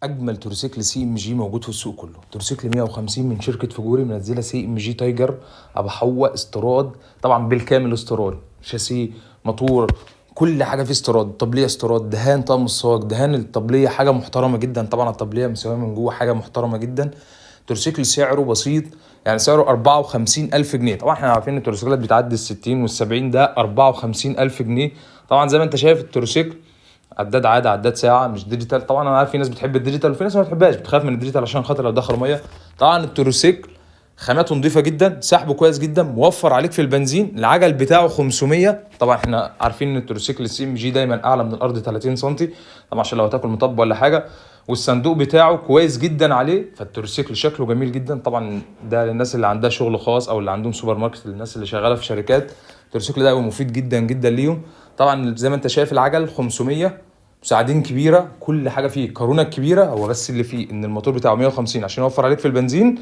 اجمل توريسيكل سي ام جي موجود في السوق كله. توريسيكل 150 من شركه فجوري، منزله سي ام جي تايجر ابو حواء استيراد، طبعا بالكامل استيراد، شاسيه، موتور، كل حاجه فيه استيراد، طبليه استيراد، دهان طقم الصاج، دهان الطبليه حاجه محترمه جدا، طبعا الطبليه مسويه من جوه حاجه محترمه جدا. توريسيكل سعره بسيط، يعني سعره 54,000 جنيه. طبعا احنا عارفين ان التوريسيكلات بتعدي ال60 وال70، ده 54,000 جنيه. طبعا زي ما انت شايف التوريسيكل عداد عادي، عداد ساعه مش ديجيتال. طبعا انا عارف في ناس بتحب الديجيتال وفي ناس ما بتحبهاش، بتخاف من الديجيتال عشان خاطر لو دخل ميه. طبعا التروسيكل خاماته نظيفه جدا، سحبه كويس جدا، موفر عليك في البنزين. العجل بتاعه 500. طبعا احنا عارفين ان التروسيكل السي ام جي دايما اعلى من الارض 30 سم، طبعا عشان لو هتاكل مطب ولا حاجه. والصندوق بتاعه كويس جدا عليه، فالتروسيكل شكله جميل جدا. طبعا ده للناس اللي عندها شغل خاص او اللي عندهم سوبر ماركت، للناس اللي شغاله في شركات، التروسيكل ده هيبقى مفيد جدا جدا ليهم. طبعا زي ما انت شايف العجل 500، مساعدين كبيره، كل حاجه فيه. كورونا الكبيره هو بس اللي فيه ان الموتور بتاعه 150 عشان يوفر عليك في البنزين،